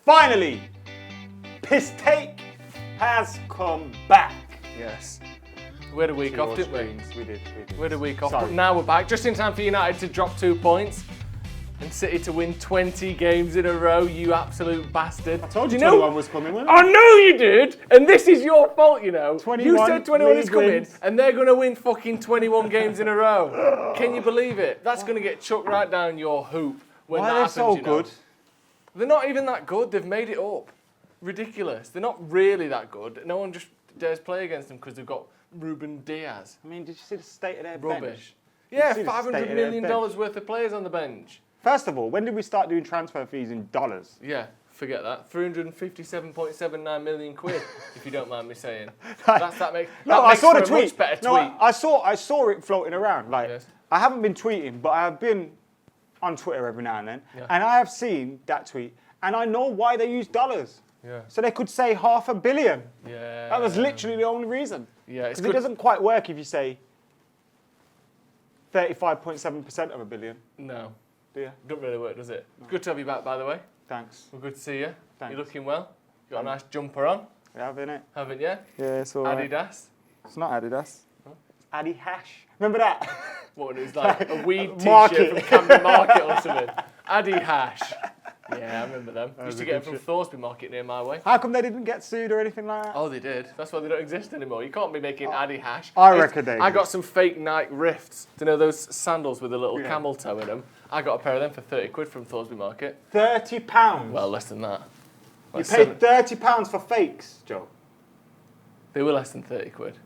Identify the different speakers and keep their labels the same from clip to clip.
Speaker 1: Finally, Pisstake has come back.
Speaker 2: Yes. We had a week off, didn't we?
Speaker 1: We did.
Speaker 2: We had a week off,
Speaker 1: Sorry.
Speaker 2: but now we're back. Just in time for United to drop 2 points and City to win 20 games in a row, you absolute bastard.
Speaker 1: I told you
Speaker 2: know,
Speaker 1: 21 was coming, wasn't it?
Speaker 2: I know you did, and this is your fault, you know.
Speaker 1: 21
Speaker 2: you said 21 is
Speaker 1: league
Speaker 2: coming,
Speaker 1: wins.
Speaker 2: and they're going to win fucking 21 games in a row. Can you believe it? That's going to get chucked right down your hoop when
Speaker 1: Why
Speaker 2: that
Speaker 1: are they
Speaker 2: happens,
Speaker 1: so
Speaker 2: you know.
Speaker 1: good?
Speaker 2: They're not even that good. They've made it up. Ridiculous. They're not really that good. No one just dares play against them because they've got Ruben Diaz.
Speaker 1: I mean, did you see the state of their
Speaker 2: Rubbish.
Speaker 1: bench?
Speaker 2: Yeah,
Speaker 1: see the state
Speaker 2: $500
Speaker 1: of their
Speaker 2: million
Speaker 1: bench?
Speaker 2: worth of players on the bench.
Speaker 1: First of all, when did we start doing transfer fees in dollars?
Speaker 2: Yeah, forget that. 357.79 million quid, if you don't mind me saying. That makes
Speaker 1: I saw
Speaker 2: for
Speaker 1: the
Speaker 2: a
Speaker 1: tweet.
Speaker 2: much better
Speaker 1: No,
Speaker 2: tweet.
Speaker 1: I saw it floating around. Like,
Speaker 2: Yes.
Speaker 1: I haven't been tweeting, but I have been on Twitter every now and then,
Speaker 2: Yeah.
Speaker 1: and I have seen that tweet, and I know why they use dollars.
Speaker 2: Yeah.
Speaker 1: So they could say $500 million.
Speaker 2: Yeah.
Speaker 1: That was literally the only reason.
Speaker 2: Yeah, it's
Speaker 1: Because it
Speaker 2: good.
Speaker 1: doesn't quite work if you say 35.7% of a billion,
Speaker 2: No,
Speaker 1: do you?
Speaker 2: doesn't really work, does it? Good to have you back, by the way.
Speaker 1: Thanks.
Speaker 2: Well, good to see you.
Speaker 1: Thanks.
Speaker 2: You're looking well. You got a nice jumper on,
Speaker 1: You have, innit?
Speaker 2: haven't you?
Speaker 1: Yeah, it's all right.
Speaker 2: Adidas.
Speaker 1: It's not Adidas. It's Adi Hash. Remember that?
Speaker 2: What, it was like a weed t-shirt
Speaker 1: Market.
Speaker 2: from Camden Market or something. Addy Hash. Yeah, I remember them.
Speaker 1: That
Speaker 2: Used
Speaker 1: was
Speaker 2: to
Speaker 1: a
Speaker 2: get them
Speaker 1: good
Speaker 2: from
Speaker 1: shit.
Speaker 2: Thorsby Market near my way.
Speaker 1: How come they didn't get sued or anything like that?
Speaker 2: Oh, they did. That's why they don't exist anymore. You can't be making Addy Hash.
Speaker 1: I reckon they
Speaker 2: I got
Speaker 1: exist.
Speaker 2: some fake Nike Rifts. Do you know those sandals with a little
Speaker 1: Yeah.
Speaker 2: camel toe in them? I got a pair of them for 30 quid from Thorsby Market.
Speaker 1: £30.
Speaker 2: Well, less than that.
Speaker 1: You
Speaker 2: Like
Speaker 1: paid £30 for fakes, Joe.
Speaker 2: They were less than 30 quid.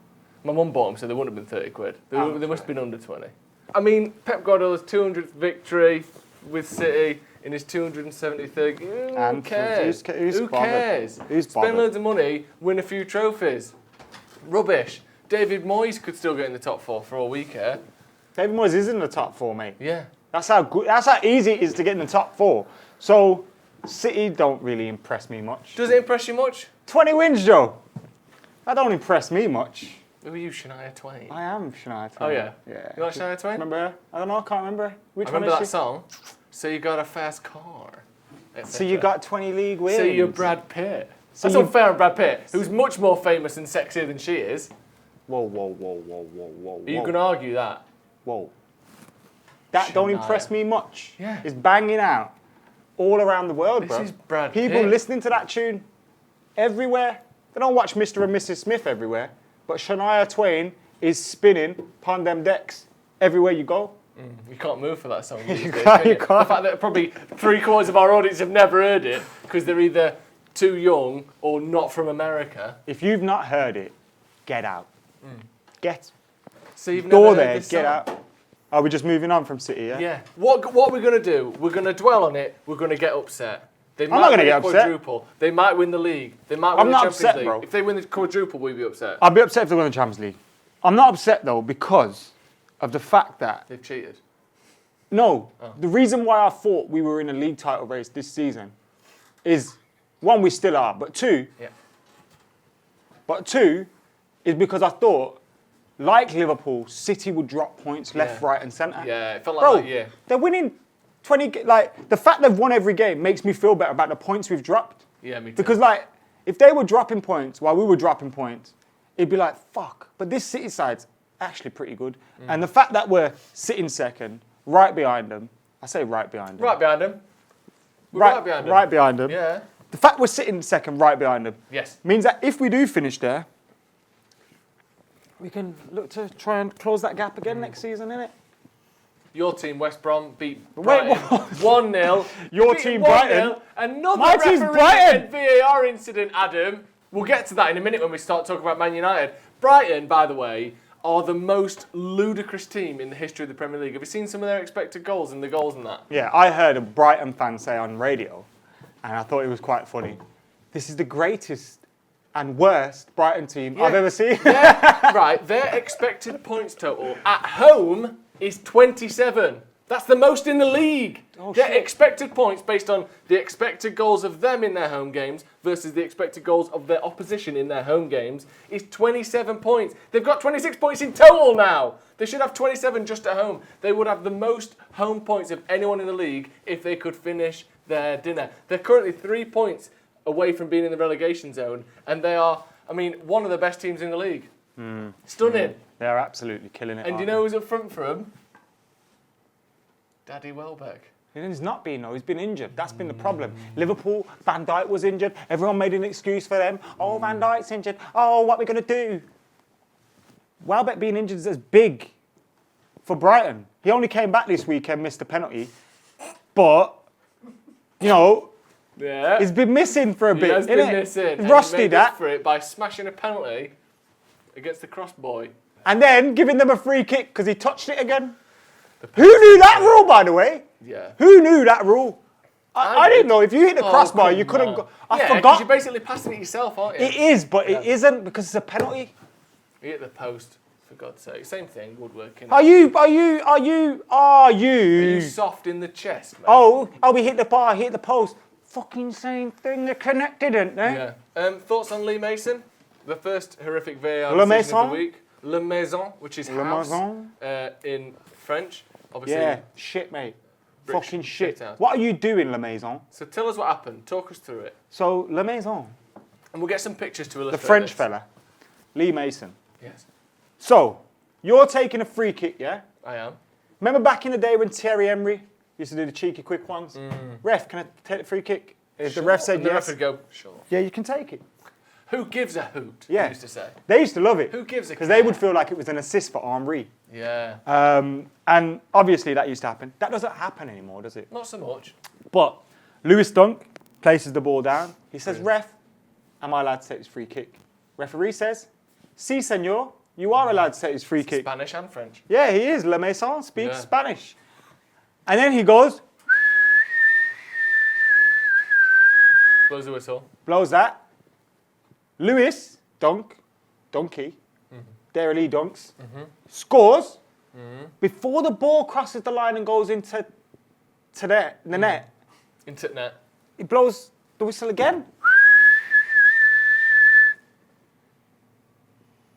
Speaker 2: My mum bought them, so they wouldn't have been 30 quid. They
Speaker 1: Oh,
Speaker 2: must have been under 20. I mean, Pep Guardiola's 200th victory with City in his 273rd. Who
Speaker 1: And
Speaker 2: cares?
Speaker 1: who's
Speaker 2: Who
Speaker 1: bothered?
Speaker 2: cares?
Speaker 1: Who's
Speaker 2: Spend
Speaker 1: bothered?
Speaker 2: loads of money, win a few trophies. Rubbish. David Moyes could still get in the top 4 for all we care.
Speaker 1: David Moyes is in the top 4, mate.
Speaker 2: Yeah.
Speaker 1: That's how good. That's how easy it is to get in the top 4. So City don't really impress me much.
Speaker 2: Does it impress you much?
Speaker 1: 20 wins, Joe. That don't impress me much.
Speaker 2: Who are you, Shania Twain?
Speaker 1: I am Shania Twain.
Speaker 2: Oh, yeah?
Speaker 1: Yeah.
Speaker 2: You like Shania Twain?
Speaker 1: Remember her? I don't know. I can't remember. Which
Speaker 2: I
Speaker 1: one
Speaker 2: remember
Speaker 1: is
Speaker 2: that
Speaker 1: she?
Speaker 2: song. So you got a fast car.
Speaker 1: So you got 20 league wins.
Speaker 2: So you're Brad Pitt.
Speaker 1: So
Speaker 2: That's
Speaker 1: you-
Speaker 2: unfair on Brad Pitt, who's much more famous and sexier than she is.
Speaker 1: Whoa, whoa, whoa, whoa, whoa, whoa.
Speaker 2: Are you going to argue that?
Speaker 1: Whoa. That don't
Speaker 2: Shania.
Speaker 1: impress me much.
Speaker 2: Yeah.
Speaker 1: It's banging out all around the world,
Speaker 2: This
Speaker 1: bro.
Speaker 2: is Brad
Speaker 1: People
Speaker 2: Pitt.
Speaker 1: listening to that tune everywhere. They don't watch Mr. and Mrs. Smith everywhere, but Shania Twain is spinning upon them decks everywhere you go.
Speaker 2: You can't move for that song. these days,
Speaker 1: can't,
Speaker 2: can
Speaker 1: you can't.
Speaker 2: The fact that probably 3/4 of our audience have never heard it because they're either too young or not from America.
Speaker 1: If you've not heard it, get out. Get
Speaker 2: So you've never
Speaker 1: door
Speaker 2: heard
Speaker 1: there,
Speaker 2: this
Speaker 1: get
Speaker 2: song?
Speaker 1: out. Are we just moving on from City, yeah?
Speaker 2: Yeah. What we're going to do, we're going to dwell on it, we're going to get upset. They might
Speaker 1: not gonna
Speaker 2: win
Speaker 1: get
Speaker 2: the
Speaker 1: upset.
Speaker 2: quadruple. They might win the league. They might win
Speaker 1: I'm
Speaker 2: the
Speaker 1: not
Speaker 2: Champions
Speaker 1: upset,
Speaker 2: League.
Speaker 1: bro.
Speaker 2: If they win the quadruple, we'll be upset.
Speaker 1: I'll be upset if they win the Champions League. I'm not upset, though, because of the fact that
Speaker 2: They've cheated.
Speaker 1: No, the reason why I thought we were in a league title race this season is, one, we still are, but two is because I thought, like Liverpool, City would drop points left,
Speaker 2: Yeah.
Speaker 1: right, and centre.
Speaker 2: Yeah, it felt like
Speaker 1: Bro,
Speaker 2: that, yeah.
Speaker 1: they're winning 20. Like the fact they've won every game makes me feel better about the points we've dropped.
Speaker 2: Yeah, me too.
Speaker 1: Because like, if they were dropping points while we were dropping points, it'd be like fuck. But this City side's actually pretty good, and the fact that we're sitting second, right behind them. I say right behind them.
Speaker 2: Right behind them. We're right behind them.
Speaker 1: Right behind them.
Speaker 2: Yeah.
Speaker 1: The fact we're sitting second, right behind them,
Speaker 2: Yes.
Speaker 1: means that if we do finish there, we can look to try and close that gap again next season, innit?
Speaker 2: Your team, West Brom, beat
Speaker 1: Wait,
Speaker 2: Brighton
Speaker 1: what?
Speaker 2: 1-0.
Speaker 1: Your
Speaker 2: Beat
Speaker 1: team,
Speaker 2: 1-0.
Speaker 1: Brighton?
Speaker 2: Another
Speaker 1: My team's
Speaker 2: referee
Speaker 1: Brighton.
Speaker 2: and VAR incident, Adam. We'll get to that in a minute when we start talking about Man United. Brighton, by the way, are the most ludicrous team in the history of the Premier League. Have you seen some of their expected goals and the goals and that?
Speaker 1: Yeah, I heard a Brighton fan say on radio, and I thought it was quite funny. This is the greatest and worst Brighton team I've ever seen.
Speaker 2: Right, their expected points total at home is 27. That's the most in the league. Their
Speaker 1: shit.
Speaker 2: expected points based on the expected goals of them in their home games versus the expected goals of their opposition in their home games is 27 points. They've got 26 points in total now. They should have 27 just at home. They would have the most home points of anyone in the league if they could finish their dinner. They're currently 3 points away from being in the relegation zone, and they are, one of the best teams in the league. Stunning.
Speaker 1: They're absolutely killing it.
Speaker 2: And do you know who's up front for them? Daddy Welbeck.
Speaker 1: He's not been, though. He's been injured. That's been the problem. Liverpool, Van Dijk was injured. Everyone made an excuse for them. Oh, Van Dijk's injured. Oh, what are we going to do? Welbeck being injured is big for Brighton. He only came back this weekend, missed a penalty. But,
Speaker 2: Yeah.
Speaker 1: he's been missing for a bit.
Speaker 2: He has been missing.
Speaker 1: He's rusty,
Speaker 2: he made
Speaker 1: that.
Speaker 2: up for it by smashing a penalty against the cross boy.
Speaker 1: And then giving them a free kick because he touched it again. Who knew that rule, by the way?
Speaker 2: Yeah.
Speaker 1: Who knew that rule? I didn't know. If you hit the crossbar, you couldn't
Speaker 2: on.
Speaker 1: go. I
Speaker 2: Yeah, 'cause
Speaker 1: forgot.
Speaker 2: you're basically passing it yourself, aren't you?
Speaker 1: It is, but it isn't because it's a penalty.
Speaker 2: You hit the post, for God's sake. Same thing, woodworking.
Speaker 1: Are you
Speaker 2: soft in the chest, mate?
Speaker 1: Oh, we hit the bar, hit the post. Fucking same thing. They're connected, aren't they?
Speaker 2: Yeah. Thoughts on Lee Mason? The first horrific VAR
Speaker 1: Le
Speaker 2: decision of
Speaker 1: Maison?
Speaker 2: the week. Le Maison, which is
Speaker 1: Le
Speaker 2: house
Speaker 1: Maison?
Speaker 2: in French. Obviously.
Speaker 1: Yeah, shit, mate.
Speaker 2: British
Speaker 1: Fucking shit.
Speaker 2: shit house.
Speaker 1: What are you doing, La Maison?
Speaker 2: So tell us what happened. Talk us through it.
Speaker 1: So, La Maison,
Speaker 2: And we'll get some pictures to
Speaker 1: the
Speaker 2: illustrate
Speaker 1: French
Speaker 2: this.
Speaker 1: fella, Lee Mason.
Speaker 2: Yes,
Speaker 1: So, you're taking a free kick, yeah?
Speaker 2: I am.
Speaker 1: Remember back in the day when Thierry Henry used to do the cheeky quick ones? Ref, can I take the free kick? If the ref said
Speaker 2: and the
Speaker 1: yes,
Speaker 2: ref would go, sure.
Speaker 1: yeah, you can take it.
Speaker 2: Who gives a hoot?
Speaker 1: Yeah.
Speaker 2: He used to say.
Speaker 1: They used to love it.
Speaker 2: Who gives a
Speaker 1: Because they
Speaker 2: care?
Speaker 1: would feel like it was an assist for Henry.
Speaker 2: Yeah.
Speaker 1: And obviously that used to happen. That doesn't happen anymore, does it?
Speaker 2: Not so much.
Speaker 1: But Lewis Dunk places the ball down. He says, ref, am I allowed to take this free kick? Referee says, si, senor, you are allowed to take this free kick.
Speaker 2: Spanish and French.
Speaker 1: Yeah, he is. Le Maison speaks
Speaker 2: Yeah.
Speaker 1: Spanish. And then he goes,
Speaker 2: Blows the whistle.
Speaker 1: blows that. Lewis Dunk, Donkey, Dairy Lee Dunks, scores before the ball crosses the line and goes into the net.
Speaker 2: Internet.
Speaker 1: He blows the whistle again.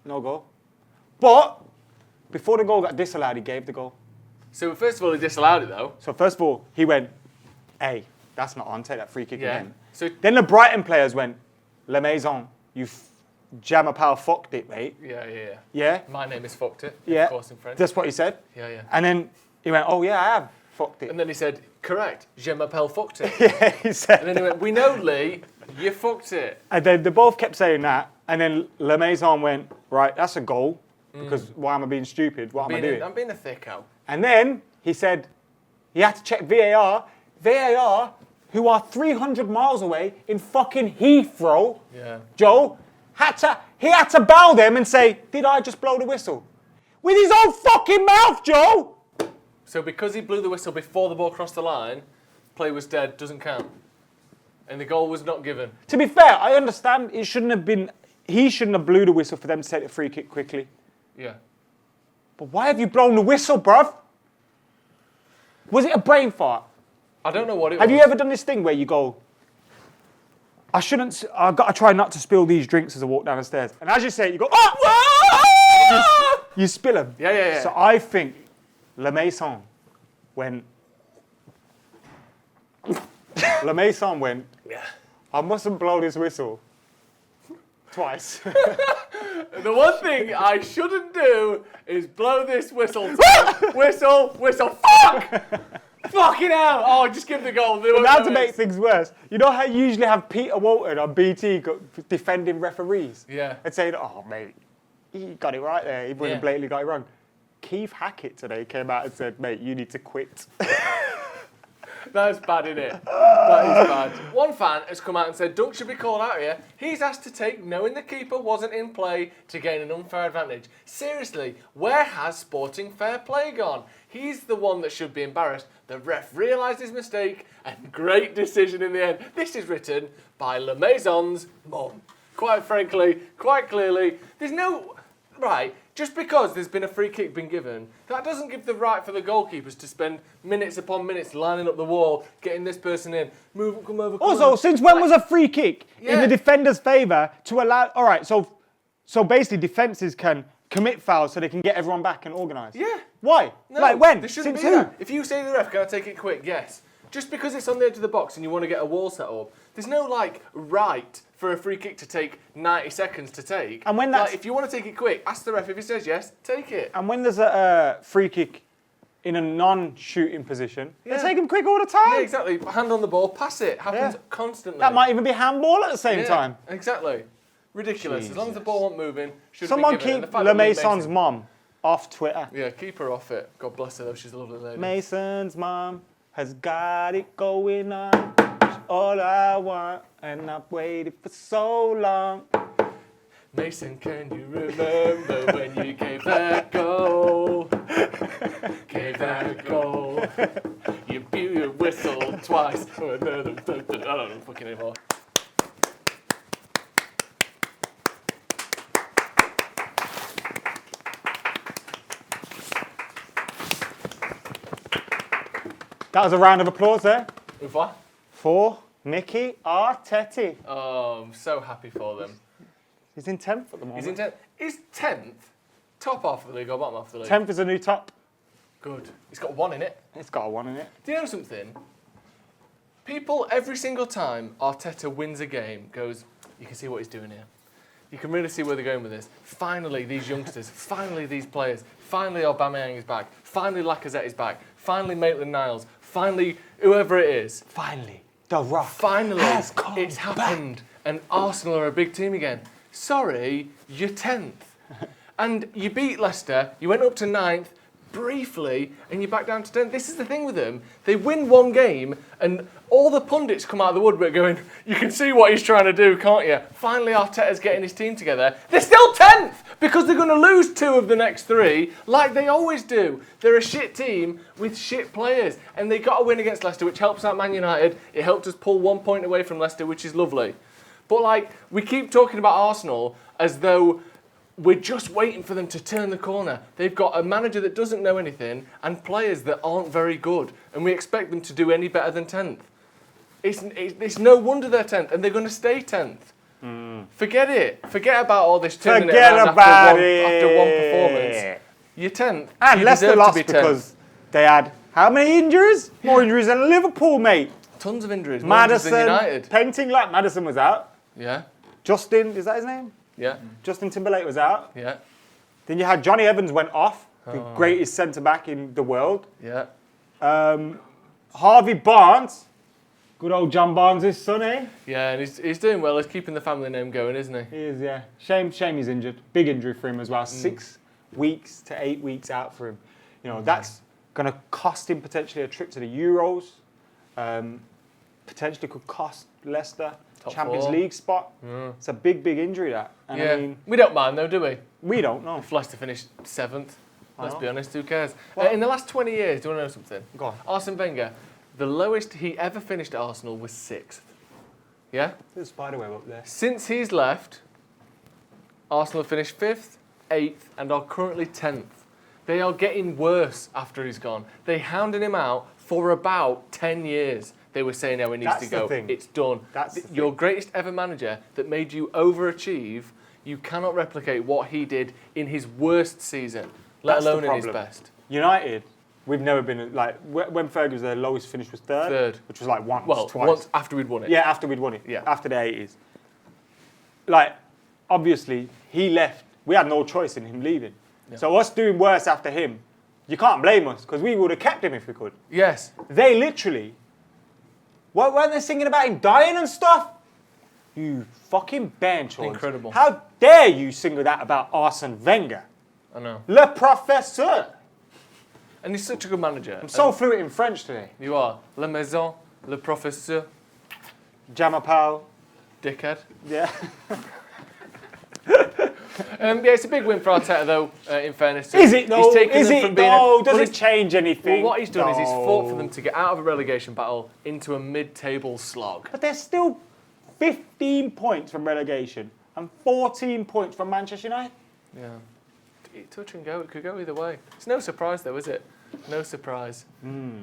Speaker 1: No goal. But before the goal got disallowed, he gave the goal.
Speaker 2: So first of all, he disallowed it though.
Speaker 1: So first of all, he went, hey, that's not on, take that free kick
Speaker 2: Yeah.
Speaker 1: again.
Speaker 2: So
Speaker 1: Then the Brighton players went, Le Maison, you jammer-pal fucked it, mate.
Speaker 2: yeah.
Speaker 1: Yeah?
Speaker 2: My name is fucked it.
Speaker 1: Yeah.
Speaker 2: Of course in French.
Speaker 1: That's what he said.
Speaker 2: Yeah.
Speaker 1: And then he went, oh yeah, I have fucked it.
Speaker 2: And then he said, correct, je m'appelle fucked it.
Speaker 1: Yeah, he said.
Speaker 2: And then he went, we know, Lee, you fucked it.
Speaker 1: And then they both kept saying that. And then Le Maison went, right, that's a goal. Because why am I being stupid? What am I doing?
Speaker 2: I'm being a thicko.
Speaker 1: And then he said he had to check VAR. VAR, who are 300 miles away in fucking Heathrow,
Speaker 2: Yeah.
Speaker 1: Joe, he had to bow them and say, did I just blow the whistle? With his own fucking mouth, Joe!
Speaker 2: So because he blew the whistle before the ball crossed the line, play was dead, doesn't count. And the goal was not given.
Speaker 1: To be fair, I understand he shouldn't have blew the whistle for them to take the free kick quickly.
Speaker 2: Yeah.
Speaker 1: But why have you blown the whistle, bruv? Was it a brain fart?
Speaker 2: I don't know what it
Speaker 1: Have
Speaker 2: was.
Speaker 1: you ever done this thing where you go, I've got to try not to spill these drinks as I walk down the stairs. And as you say it, you go, oh! You spill them.
Speaker 2: Yeah.
Speaker 1: So I think Le Maison went,
Speaker 2: Yeah.
Speaker 1: I mustn't blow this whistle twice.
Speaker 2: The one thing I shouldn't do is blow this whistle. Whistle. Fuck! Fucking hell! Oh, just give the goal.
Speaker 1: Now to make things worse, you know how you usually have Peter Walton on BT defending referees?
Speaker 2: Yeah.
Speaker 1: And saying, oh, mate, he got it right there, even when he blatantly got it wrong. Keith Hackett today came out and said, mate, you need to quit.
Speaker 2: That's bad, isn't it? That is bad. One fan has come out and said Dunk should be called out here. He's asked to take knowing the keeper wasn't in play to gain an unfair advantage. Seriously, where has sporting fair play gone? He's the one that should be embarrassed. The ref realised his mistake and great decision in the end. This is written by Le Maison's mum. Quite frankly, quite clearly, there's no... Right, just because there's been a free kick been given, that doesn't give the right for the goalkeepers to spend minutes upon minutes lining up the wall, getting this person in, move, come over, come
Speaker 1: Also,
Speaker 2: over.
Speaker 1: since when was a free kick in
Speaker 2: Yeah.
Speaker 1: the defender's favour to allow... All right, so basically defences can commit fouls so they can get everyone back and organise.
Speaker 2: Yeah.
Speaker 1: Why?
Speaker 2: No,
Speaker 1: like when?
Speaker 2: They shouldn't
Speaker 1: Since
Speaker 2: be
Speaker 1: who?
Speaker 2: that. If you say to the ref, can I take it quick? Yes. Just because it's on the edge of the box and you want to get a wall set up, there's no like right for a free kick to take 90 seconds to take.
Speaker 1: And when that's,
Speaker 2: like, if you want to take it quick, ask the ref. If he says yes, take it.
Speaker 1: And when there's a free kick in a non-shooting position, they take them quick all the time.
Speaker 2: Yeah, exactly. Hand on the ball, pass it. Happens constantly.
Speaker 1: That might even be handball at the same time.
Speaker 2: Exactly. Ridiculous.
Speaker 1: Jesus.
Speaker 2: As long as the ball wasn't moving, should
Speaker 1: Someone
Speaker 2: be given.
Speaker 1: keep Le Mason's mom off Twitter.
Speaker 2: Yeah, keep her off it. God bless her though, she's a lovely lady.
Speaker 1: Mason's mom has got it going on. She's all I want, and I've waited for so long.
Speaker 2: Mason, can you remember when you gave that goal? Gave that goal. You blew your whistle twice. I don't know fucking anymore.
Speaker 1: That was a round of applause there.
Speaker 2: With what?
Speaker 1: For Mickey Arteta.
Speaker 2: Oh, I'm so happy for them.
Speaker 1: He's in 10th at the moment.
Speaker 2: He's in 10th. Is 10th top half of the league or bottom half of the league?
Speaker 1: 10th is a new top.
Speaker 2: Good. He's got one in it.
Speaker 1: It's got a one in it.
Speaker 2: Do you know something? People, every single time Arteta wins a game, goes, you can see what he's doing here. You can really see where they're going with this. Finally, these youngsters. Finally, these players. Finally, Aubameyang is back. Finally, Lacazette is back. Finally, Maitland-Niles. Finally, whoever it is.
Speaker 1: Finally, the Rock
Speaker 2: Finally,
Speaker 1: has come
Speaker 2: it's happened. And Arsenal are a big team again. Sorry, you're 10th. And you beat Leicester, you went up to 9th briefly, and you're back down to 10th. This is the thing with them. They win one game, and all the pundits come out of the woodwork going, you can see what he's trying to do, can't you? Finally, Arteta's getting his team together. They're still 10th, because they're going to lose 2 of the next 3, like they always do. They're a shit team with shit players, and they got a win against Leicester, which helps out Man United. It helped us pull 1 point away from Leicester, which is lovely. But like, we keep talking about Arsenal as though we're just waiting for them to turn the corner. They've got a manager that doesn't know anything and players that aren't very good, and we expect them to do any better than 10th. It's no wonder they're 10th, and they're going to stay 10th. Forget it. Forget about all this turning it around after one performance. You're 10th.
Speaker 1: And
Speaker 2: you
Speaker 1: Leicester
Speaker 2: deserve
Speaker 1: lost
Speaker 2: to be 10th.
Speaker 1: because they had how many injuries? More injuries than Liverpool, mate.
Speaker 2: Tons of injuries. More injuries than
Speaker 1: Madison,
Speaker 2: United.
Speaker 1: painting like Madison was out.
Speaker 2: Yeah.
Speaker 1: Justin, is that his name?
Speaker 2: Yeah.
Speaker 1: Justin Timberlake was out.
Speaker 2: Yeah.
Speaker 1: Then you had Johnny Evans went off, the greatest centre-back in the world.
Speaker 2: Yeah.
Speaker 1: Harvey Barnes, good old John Barnes' son, eh?
Speaker 2: Yeah, and he's doing well. He's keeping the family name going, isn't he?
Speaker 1: He is, yeah. Shame he's injured. Big injury for him as well. 6 weeks to 8 weeks out for him. You know, that's going to cost him potentially a trip to the Euros. Potentially could cost Leicester
Speaker 2: Top
Speaker 1: Champions
Speaker 2: 4.
Speaker 1: League spot. It's a big injury, that. And
Speaker 2: Yeah.
Speaker 1: I mean,
Speaker 2: We don't mind though, do we?
Speaker 1: we don't know.
Speaker 2: If Leicester finished 7th, let's
Speaker 1: know.
Speaker 2: be honest, who cares?
Speaker 1: Well-
Speaker 2: In the last 20 years, do you want to know something?
Speaker 1: Go on.
Speaker 2: Arsene Wenger, the lowest he ever finished at Arsenal was 6th. Yeah?
Speaker 1: There's a spiderweb up there.
Speaker 2: Since he's left, Arsenal have finished 5th, 8th, and are currently 10th. They are getting worse after he's gone. They hounded him out for about 10 years. They were saying how he needs
Speaker 1: That's
Speaker 2: to
Speaker 1: the
Speaker 2: go.
Speaker 1: thing.
Speaker 2: It's done.
Speaker 1: That's the
Speaker 2: Your
Speaker 1: thing.
Speaker 2: greatest ever manager that made you overachieve, you cannot replicate what he did in his worst season, let
Speaker 1: That's the
Speaker 2: alone in his
Speaker 1: problem.
Speaker 2: best.
Speaker 1: United, we've never been, like, when Fergie was there, lowest finish was third. Which was like twice.
Speaker 2: Once after we'd won it.
Speaker 1: Yeah, after we'd won it.
Speaker 2: Yeah.
Speaker 1: After the 80s. Like, obviously, he left. We had no choice in him leaving.
Speaker 2: Yeah.
Speaker 1: So us doing worse after him, you can't blame us, because we would have kept him if we could.
Speaker 2: Yes.
Speaker 1: They literally, weren't they singing about him dying and stuff? You fucking bench.
Speaker 2: Incredible.
Speaker 1: How dare you sing that about Arsene Wenger?
Speaker 2: I know.
Speaker 1: Le Professeur.
Speaker 2: And he's such a good manager.
Speaker 1: I'm so fluent in French today.
Speaker 2: You are. La Maison, Le Professeur,
Speaker 1: Jamapal.
Speaker 2: dickhead.
Speaker 1: Yeah.
Speaker 2: Yeah, it's a big win for Arteta, though, in fairness.
Speaker 1: Is it though?
Speaker 2: He's taken
Speaker 1: Is
Speaker 2: them
Speaker 1: it
Speaker 2: from being
Speaker 1: though? Does
Speaker 2: well,
Speaker 1: it change anything?
Speaker 2: Well, what he's done is he's fought for
Speaker 1: No.
Speaker 2: them to get out of a relegation battle into a mid-table slog.
Speaker 1: But they're still 15 points from relegation and 14 points from Manchester United.
Speaker 2: Yeah. Touch and go. It could go either way. It's no surprise, though, is it? No surprise.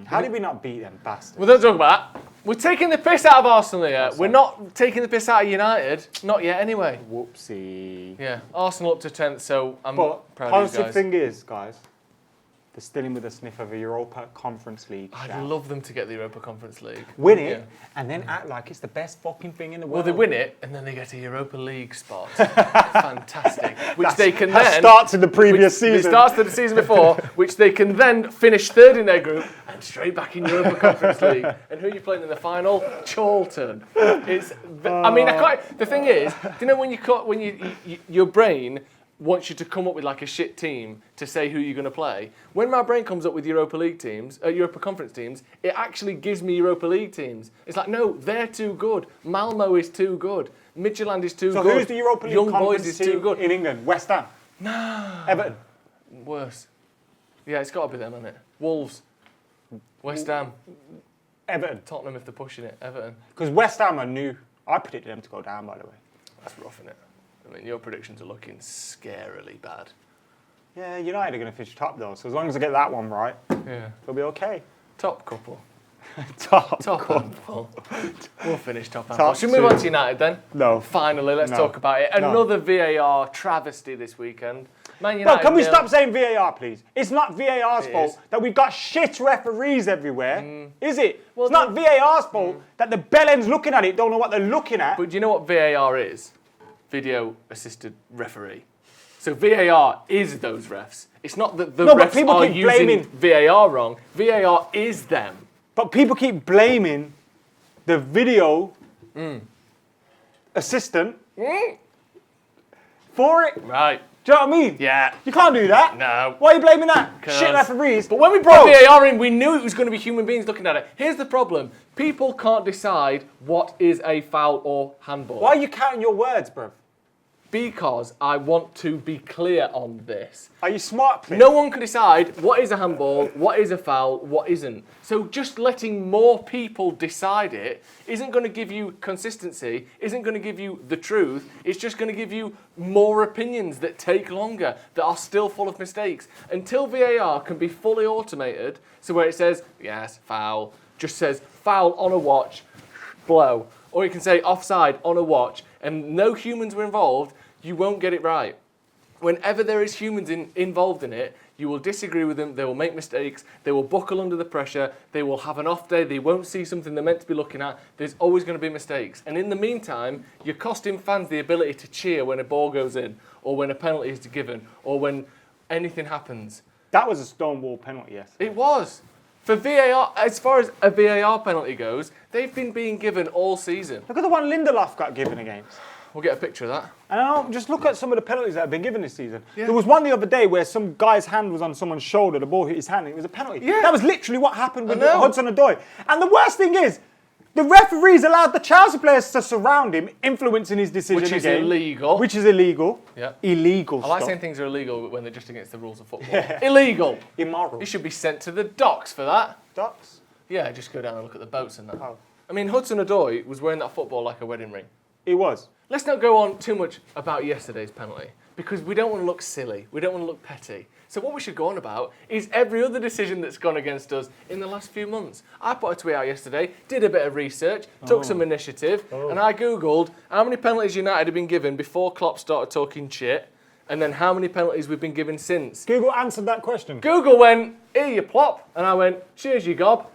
Speaker 1: How did we not beat them bastards?
Speaker 2: We don't talk about that. We're taking the piss out of Arsenal here. We're not taking the piss out of United. Not yet, anyway.
Speaker 1: Whoopsie.
Speaker 2: Yeah. Arsenal up to 10th, so I'm
Speaker 1: But
Speaker 2: proud of you
Speaker 1: positive
Speaker 2: guys.
Speaker 1: thing is, guys, They're still in with a sniff of a Europa Conference League.
Speaker 2: I'd love them to get the Europa Conference League.
Speaker 1: Win it, and then act like it's the best fucking thing in the world.
Speaker 2: Well, they win it, and then they get a Europa League spot. Fantastic. Which they can
Speaker 1: that
Speaker 2: then...
Speaker 1: starts in the previous season.
Speaker 2: It starts in the season before, which they can then finish third in their group and straight back in Europa Conference League. And who are you playing in the final? Charlton. I mean, I can't... The thing is, do you know when your brain wants you to come up with like a shit team to say who you're going to play? When my brain comes up with Europa League teams, Europa Conference teams, it actually gives me Europa League teams. It's like, no, they're too good. Malmo is too good. Midtjylland is too good.
Speaker 1: So who's the Europa League
Speaker 2: Young
Speaker 1: Conference
Speaker 2: Boys is
Speaker 1: team
Speaker 2: too good.
Speaker 1: in England? West Ham?
Speaker 2: No.
Speaker 1: Everton?
Speaker 2: Worse. Yeah, it's got to be them, hasn't it? Wolves. West Ham.
Speaker 1: Everton?
Speaker 2: Tottenham if they're pushing it. Everton.
Speaker 1: Because West Ham are new. I predicted them to go down, by the way.
Speaker 2: That's rough, isn't it? I mean, your predictions are looking scarily bad.
Speaker 1: Yeah, United are going to finish top, though. So as long as I get that one right,
Speaker 2: Yeah.
Speaker 1: they'll be okay.
Speaker 2: Top couple.
Speaker 1: Top
Speaker 2: handful. We'll finish top handful.
Speaker 1: Top
Speaker 2: Should we move
Speaker 1: two.
Speaker 2: on to United then?
Speaker 1: No.
Speaker 2: Finally, let's
Speaker 1: No.
Speaker 2: talk about it.
Speaker 1: No.
Speaker 2: Another VAR travesty this weekend. Man
Speaker 1: No,
Speaker 2: United.
Speaker 1: can we
Speaker 2: nil.
Speaker 1: stop saying VAR, please? It's not VAR's
Speaker 2: It
Speaker 1: fault
Speaker 2: is.
Speaker 1: that we've got shit referees everywhere, is it?
Speaker 2: Well,
Speaker 1: it's not
Speaker 2: no.
Speaker 1: VAR's fault that the bellends looking at it don't know what they're looking at.
Speaker 2: But do you know what VAR is? Video assisted referee. So VAR is those refs. It's not that the
Speaker 1: No, but
Speaker 2: refs
Speaker 1: people
Speaker 2: are
Speaker 1: keep
Speaker 2: using
Speaker 1: blaming-
Speaker 2: VAR wrong. VAR is them.
Speaker 1: But people keep blaming the video assistant for it.
Speaker 2: Right.
Speaker 1: Do you know what I mean?
Speaker 2: Yeah.
Speaker 1: You can't do that.
Speaker 2: No.
Speaker 1: Why are you blaming that? Shit
Speaker 2: 'Cause-
Speaker 1: referees.
Speaker 2: But when we brought VAR in, we knew it was going to be human beings looking at it. Here's the problem. People can't decide what is a foul or handball.
Speaker 1: Why are you counting your words, bruv?
Speaker 2: Because I want to be clear on this.
Speaker 1: Are you smart, please?
Speaker 2: No one can decide what is a handball, what is a foul, what isn't. So just letting more people decide it isn't going to give you consistency, isn't going to give you the truth. It's just going to give you more opinions that take longer, that are still full of mistakes. Until VAR can be fully automated, so where it says, yes, foul, just says foul on a watch, blow. Or you can say offside on a watch, and no humans were involved, you won't get it right. Whenever there is humans involved in it, you will disagree with them, they will make mistakes, they will buckle under the pressure, they will have an off day, they won't see something they're meant to be looking at, there's always going to be mistakes. And in the meantime, you're costing fans the ability to cheer when a ball goes in, or when a penalty is given, or when anything happens.
Speaker 1: That was a stonewall penalty, yes.
Speaker 2: It was. For VAR, as far as a VAR penalty goes, they've been being given all season.
Speaker 1: Look at the one Lindelof got given against.
Speaker 2: We'll get a picture of that.
Speaker 1: And I don't, just look at some of the penalties that have been given this season.
Speaker 2: Yeah.
Speaker 1: There was one the other day where some guy's hand was on someone's shoulder, the ball hit his hand, and it was a penalty.
Speaker 2: Yeah.
Speaker 1: That was literally what happened with
Speaker 2: I know.
Speaker 1: Hudson-Odoi. And the worst thing is, the referees allowed the Chelsea players to surround him, influencing his decision
Speaker 2: Which is
Speaker 1: again.
Speaker 2: illegal.
Speaker 1: Which is illegal.
Speaker 2: Yeah.
Speaker 1: Illegal
Speaker 2: I like
Speaker 1: stuff.
Speaker 2: saying things are illegal when they're just against the rules of football. Illegal.
Speaker 1: Immoral.
Speaker 2: You should be sent to the docks for that.
Speaker 1: Ducks.
Speaker 2: Yeah, just go down and look at the boats and that.
Speaker 1: Oh.
Speaker 2: I mean, Hudson-Odoi was wearing that football like a wedding ring.
Speaker 1: It was.
Speaker 2: Let's not go on too much about yesterday's penalty, because we don't want to look silly. We don't want to look petty. So what we should go on about is every other decision that's gone against us in the last few months. I put a tweet out yesterday, did a bit of research, took some initiative, and I Googled how many penalties United had been given before Klopp started talking shit, and then how many penalties we've been given since.
Speaker 1: Google answered that question.
Speaker 2: Google went, here you plop, and I went, cheers you gob,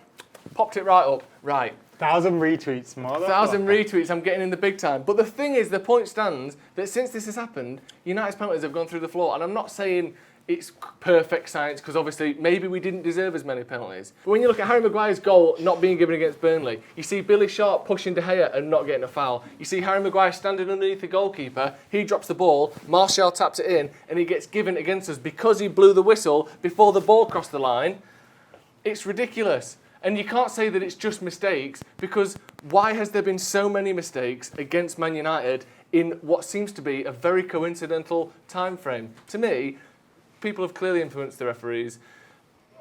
Speaker 2: popped it right up. Right.
Speaker 1: 1,000 retweets, mother.
Speaker 2: 1,000 retweets, I'm getting in the big time. But the thing is, the point stands that since this has happened, United's penalties have gone through the floor. And I'm not saying it's perfect science, because obviously maybe we didn't deserve as many penalties. But when you look at Harry Maguire's goal not being given against Burnley, you see Billy Sharp pushing De Gea and not getting a foul. You see Harry Maguire standing underneath the goalkeeper, he drops the ball, Martial taps it in, and he gets given against us because he blew the whistle before the ball crossed the line. It's ridiculous. And you can't say that it's just mistakes, because why has there been so many mistakes against Man United in what seems to be a very coincidental time frame? To me, people have clearly influenced the referees.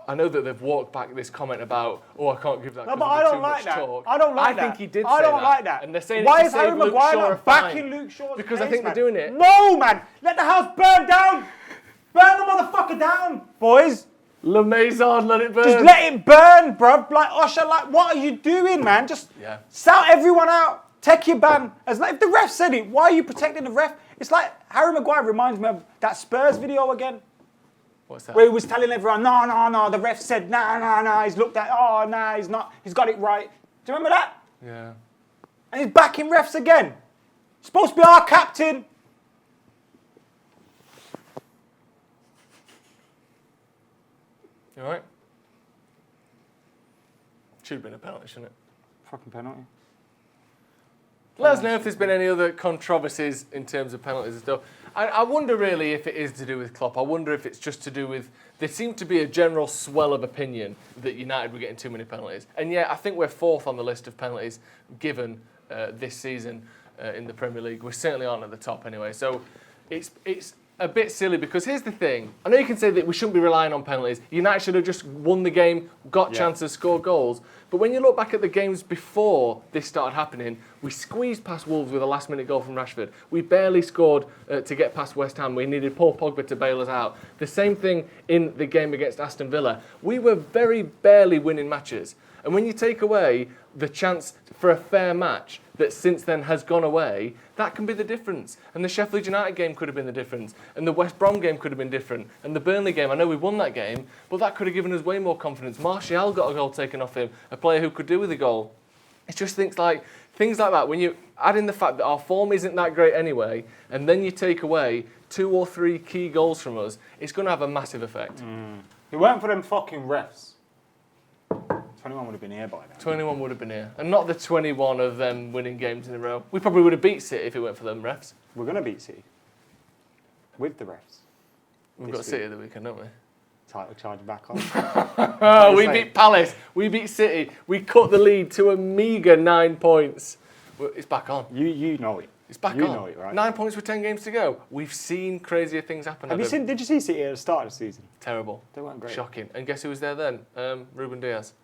Speaker 2: I know that they've walked back this comment about, oh, I can't give that.
Speaker 1: No,
Speaker 2: 'cause
Speaker 1: but
Speaker 2: of
Speaker 1: I
Speaker 2: the
Speaker 1: don't
Speaker 2: too
Speaker 1: like
Speaker 2: much
Speaker 1: that.
Speaker 2: talk.
Speaker 1: I don't like that.
Speaker 2: I think he did
Speaker 1: I
Speaker 2: say
Speaker 1: don't like that.
Speaker 2: And they're saying
Speaker 1: Why
Speaker 2: it's
Speaker 1: is
Speaker 2: to
Speaker 1: Harry
Speaker 2: save Luke
Speaker 1: Maguire
Speaker 2: Shaw a
Speaker 1: not
Speaker 2: fine.
Speaker 1: backing Luke Shaw's
Speaker 2: Because I
Speaker 1: case,
Speaker 2: think
Speaker 1: man?
Speaker 2: they're doing it.
Speaker 1: No, man. Let the house burn down. Burn the motherfucker down, boys.
Speaker 2: Le Maison, let it burn.
Speaker 1: Just let it burn, bruv. Like, Usher, like, what are you doing, man? Just shout everyone out. Take your ban. As like, if the ref said it, why are you protecting the ref? It's like Harry Maguire reminds me of that Spurs video again.
Speaker 2: What's that?
Speaker 1: Where he was telling everyone, no, the ref said, no, he's looked at, he's not, he's got it right. Do you remember that?
Speaker 2: Yeah.
Speaker 1: And he's backing refs again. Supposed to be our captain.
Speaker 2: You all right? Should have been a penalty, shouldn't it?
Speaker 1: Fucking penalty.
Speaker 2: Let us know if there's been any other controversies in terms of penalties and stuff. I wonder really if it is to do with Klopp. I wonder if it's just to do with... There seemed to be a general swell of opinion that United were getting too many penalties. And yet I think we're fourth on the list of penalties given this season in the Premier League. We certainly aren't at the top anyway. So it's a bit silly because here's the thing. I know you can say that we shouldn't be relying on penalties. United should have just won the game, got chances, scored goals. But when you look back at the games before this started happening, we squeezed past Wolves with a last-minute goal from Rashford. We barely scored to get past West Ham. We needed Paul Pogba to bail us out. The same thing in the game against Aston Villa. We were very barely winning matches. And when you take away the chance for a fair match that since then has gone away, that can be the difference. And the Sheffield United game could have been the difference. And the West Brom game could have been different. And the Burnley game, I know we won that game, but that could have given us way more confidence. Martial got a goal taken off him, a player who could do with a goal. It's just things like that. When you add in the fact that our form isn't that great anyway, and then you take away 2 or 3 key goals from us, it's going to have a massive effect.
Speaker 1: If it weren't for them fucking refs, 21 would have been here by now.
Speaker 2: 21 would have been here. And not the 21 of them winning games in a row. We probably would have beat City if it weren't for them refs.
Speaker 1: We're going to beat City. With the refs.
Speaker 2: We've got City the weekend, don't we?
Speaker 1: Title charge back on.
Speaker 2: Oh, we beat Palace. We beat City. We cut the lead to a meagre 9 points. It's back on.
Speaker 1: You know it.
Speaker 2: It's back on.
Speaker 1: You know it, right?
Speaker 2: 9 points with 10 games to go. We've seen crazier things happen.
Speaker 1: Did you see City at the start of the season?
Speaker 2: Terrible.
Speaker 1: They weren't great.
Speaker 2: Shocking. And guess who was there then? Ruben Diaz.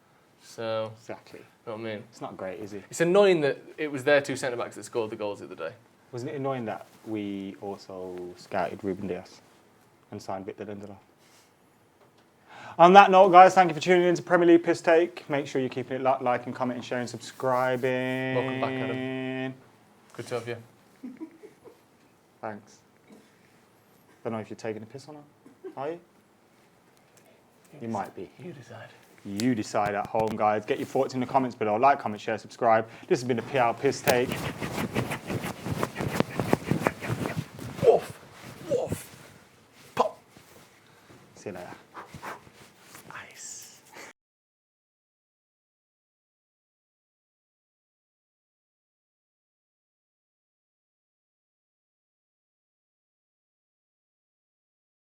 Speaker 2: So,
Speaker 1: Exactly.
Speaker 2: you know what I mean?
Speaker 1: It's not great, is it?
Speaker 2: It's annoying that it was their 2 centre-backs that scored the goals the other day.
Speaker 1: Wasn't it annoying that we also scouted Ruben Diaz and signed Victor Lindelof? On that note, guys, thank you for tuning in to Premier League Pisstake. Make sure you're keeping it liking, commenting, sharing, subscribing.
Speaker 2: Welcome back, Adam. Good to have you.
Speaker 1: Thanks. Don't know if you're taking a piss or not. Are you? You might be.
Speaker 2: You decide.
Speaker 1: You decide at home, guys. Get your thoughts in the comments below. Like, comment, share, subscribe. This has been the PR Pisstake.
Speaker 2: Woof. Woof. Pop.
Speaker 1: See you later.